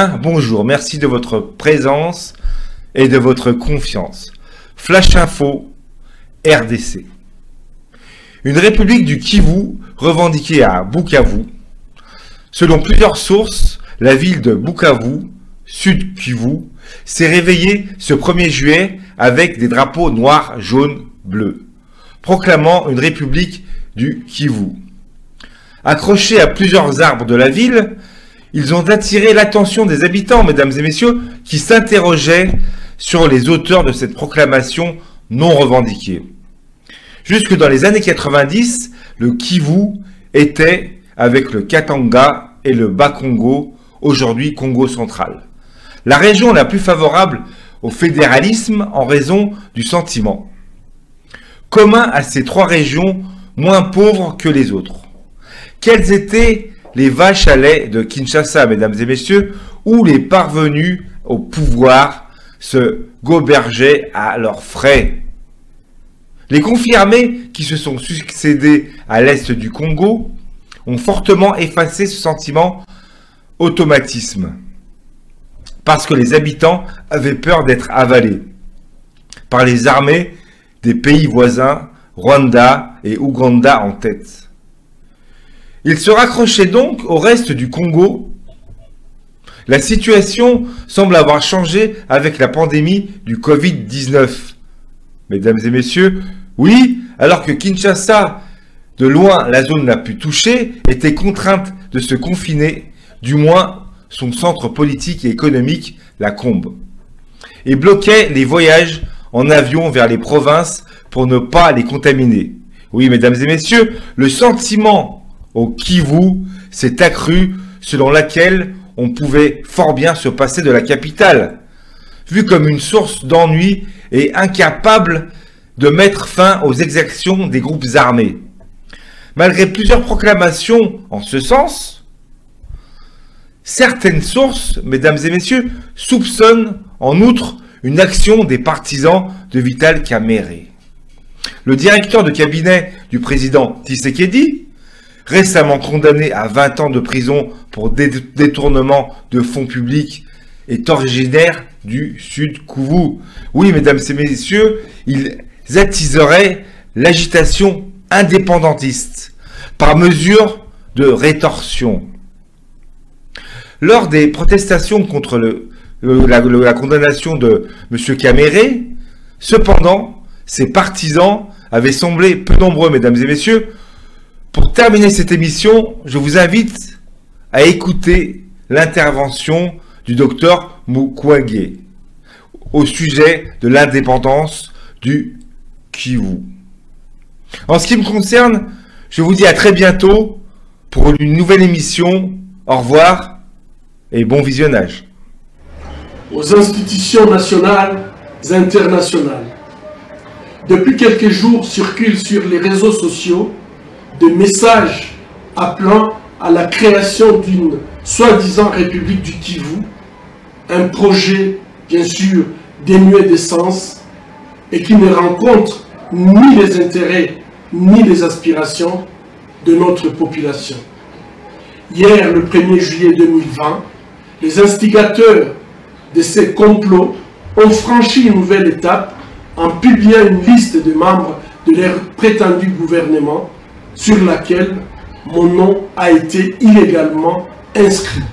Bonjour, merci de votre présence et de votre confiance. Flash Info, RDC. Une république du Kivu revendiquée à Bukavu. Selon plusieurs sources, la ville de Bukavu, Sud Kivu, s'est réveillée ce 1er juillet avec des drapeaux noirs, jaunes, bleus, proclamant une république du Kivu. Accrochés à plusieurs arbres de la ville, ils ont attiré l'attention des habitants, mesdames et messieurs, qui s'interrogeaient sur les auteurs de cette proclamation non revendiquée. Jusque dans les années 90, le Kivu était, avec le Katanga et le Bas-Congo, aujourd'hui Congo central, la région la plus favorable au fédéralisme en raison du sentiment commun à ces trois régions moins pauvres que les autres. Quelles étaient les vaches à lait de Kinshasa, mesdames et messieurs, où les parvenus au pouvoir se gobergeaient à leurs frais? Les conflits armés qui se sont succédés à l'est du Congo ont fortement effacé ce sentiment automatisme, parce que les habitants avaient peur d'être avalés par les armées des pays voisins, Rwanda et Ouganda en tête. Ils se raccrochaient donc au reste du Congo. La situation semble avoir changé avec la pandémie du Covid-19. Mesdames et messieurs, oui, alors que Kinshasa, de loin la zone la plus touchée, était contrainte de se confiner, du moins son centre politique et économique, la Combe, et bloquait les voyages en avion vers les provinces pour ne pas les contaminer. Oui, mesdames et messieurs, le sentiment au Kivu s'est accru selon laquelle on pouvait fort bien se passer de la capitale, vu comme une source d'ennui et incapable de mettre fin aux exactions des groupes armés. Malgré plusieurs proclamations en ce sens, certaines sources, mesdames et messieurs, soupçonnent en outre une action des partisans de Vital Kamerhe. Le directeur de cabinet du président Tshisekedi, récemment condamné à 20 ans de prison pour détournement de fonds publics, est originaire du Sud Kivu. Oui, mesdames et messieurs, ils attiseraient l'agitation indépendantiste par mesure de rétorsion. Lors des protestations contre la condamnation de M. Kamerhe, cependant, ses partisans avaient semblé peu nombreux, mesdames et messieurs. Pour terminer cette émission, je vous invite à écouter l'intervention du docteur Mukwege au sujet de l'indépendance du Kivu. En ce qui me concerne, je vous dis à très bientôt pour une nouvelle émission. Au revoir et bon visionnage. Aux institutions nationales et internationales. Depuis quelques jours circulent sur les réseaux sociaux des messages appelant à la création d'une soi-disant République du Kivu, un projet bien sûr dénué de sens et qui ne rencontre ni les intérêts ni les aspirations de notre population. Hier, le 1er juillet 2020, les instigateurs de ces complots ont franchi une nouvelle étape en publiant une liste de membres de leur prétendu gouvernement sur laquelle mon nom a été illégalement inscrit.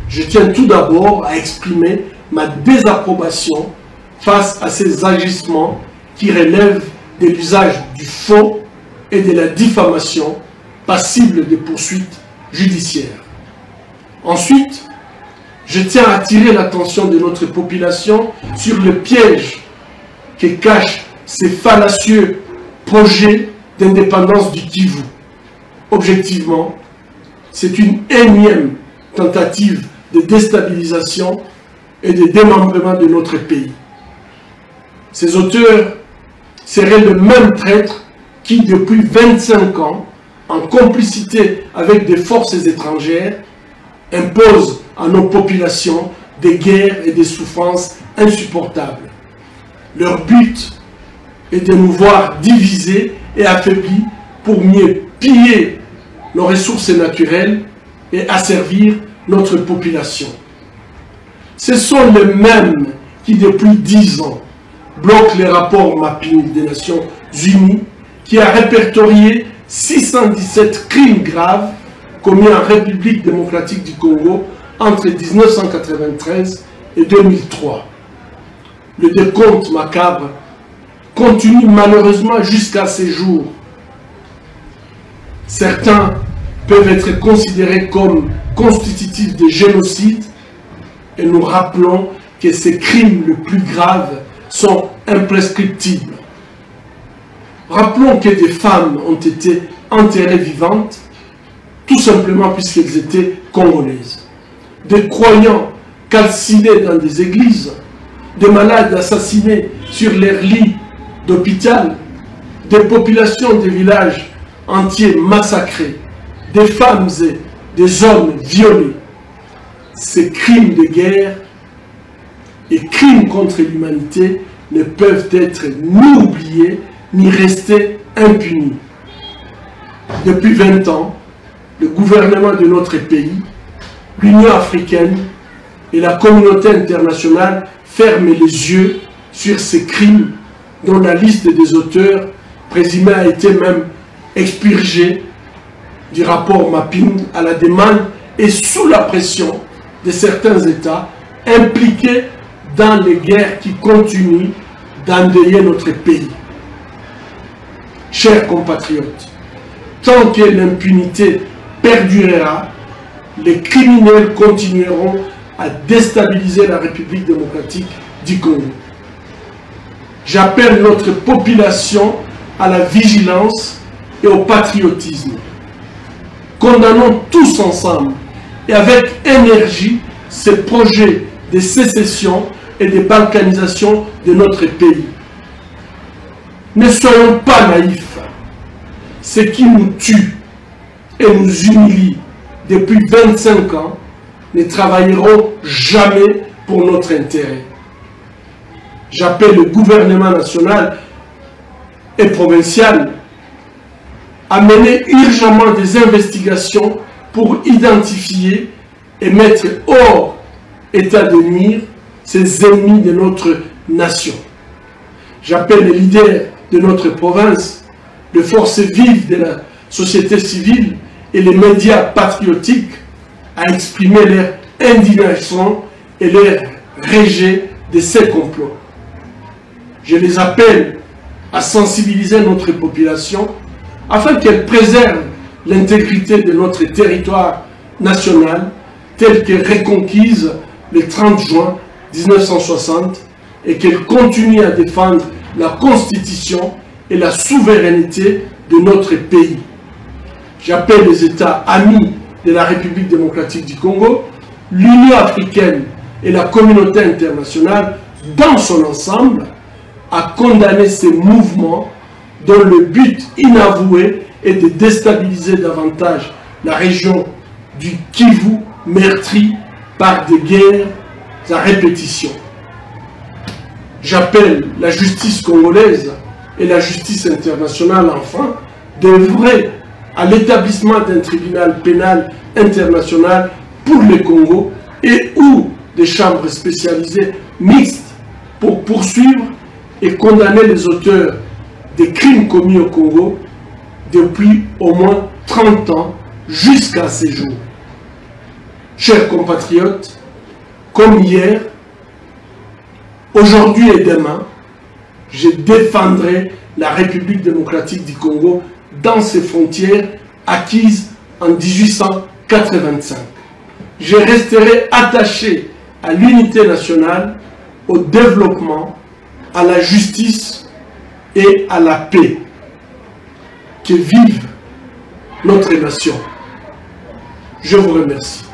Je tiens tout d'abord à exprimer ma désapprobation face à ces agissements qui relèvent de l'usage du faux et de la diffamation passible de poursuites judiciaires. Ensuite, je tiens à attirer l'attention de notre population sur le piège que cachent ces fallacieux projets d'indépendance du Kivu. Objectivement, c'est une énième tentative de déstabilisation et de démembrement de notre pays. Ces auteurs seraient le même traître qui, depuis 25 ans, en complicité avec des forces étrangères, imposent à nos populations des guerres et des souffrances insupportables. Leur but est de nous voir divisés et affaiblis pour mieux piller nos ressources naturelles et asservir notre population. Ce sont les mêmes qui, depuis 10 ans, bloquent les rapports mapping des Nations Unies qui a répertorié 617 crimes graves commis en République démocratique du Congo entre 1993 et 2003. Le décompte macabre continue malheureusement jusqu'à ces jours. Certains peuvent être considérés comme constitutifs de génocide et nous rappelons que ces crimes les plus graves sont imprescriptibles. Rappelons que des femmes ont été enterrées vivantes, tout simplement puisqu'elles étaient congolaises. Des croyants calcinés dans des églises, des malades assassinés sur leurs lits d'hôpital, des populations des villages entiers massacrés, des femmes et des hommes violés. Ces crimes de guerre et crimes contre l'humanité ne peuvent être ni oubliés ni rester impunis. Depuis 20 ans, le gouvernement de notre pays, l'Union africaine et la communauté internationale ferment les yeux sur ces crimes dont la liste des auteurs présumés a été même expurgée du rapport mapping à la demande et sous la pression de certains États impliqués dans les guerres qui continuent d'endeuiller notre pays. Chers compatriotes, tant que l'impunité perdurera, les criminels continueront à déstabiliser la République démocratique du Congo. J'appelle notre population à la vigilance et au patriotisme. Condamnons tous ensemble et avec énergie ces projets de sécession et de balkanisation de notre pays. Ne soyons pas naïfs. Ce qui nous tue et nous humilie depuis 25 ans ne travailleront jamais pour notre intérêt. J'appelle le gouvernement national et provincial à mener urgemment des investigations pour identifier et mettre hors état de nuire ces ennemis de notre nation. J'appelle les leaders de notre province, les forces vives de la société civile et les médias patriotiques à exprimer leur indignation et leur rejet de ces complots. Je les appelle à sensibiliser notre population afin qu'elle préserve l'intégrité de notre territoire national tel que reconquise le 30 juin 1960 et qu'elle continue à défendre la Constitution et la souveraineté de notre pays. J'appelle les États amis de la République démocratique du Congo, l'Union africaine et la communauté internationale dans son ensemble à condamner ces mouvements dont le but inavoué est de déstabiliser davantage la région du Kivu meurtrie par des guerres à répétition. J'appelle la justice congolaise et la justice internationale enfin d'œuvrer à l'établissement d'un tribunal pénal international pour le Congo et ou des chambres spécialisées mixtes pour poursuivre et condamner les auteurs des crimes commis au Congo depuis au moins 30 ans jusqu'à ces jours. Chers compatriotes, comme hier, aujourd'hui et demain, je défendrai la République démocratique du Congo dans ses frontières acquises en 1885. Je resterai attaché à l'unité nationale, au développement, à la justice et à la paix. Que vive notre nation. Je vous remercie.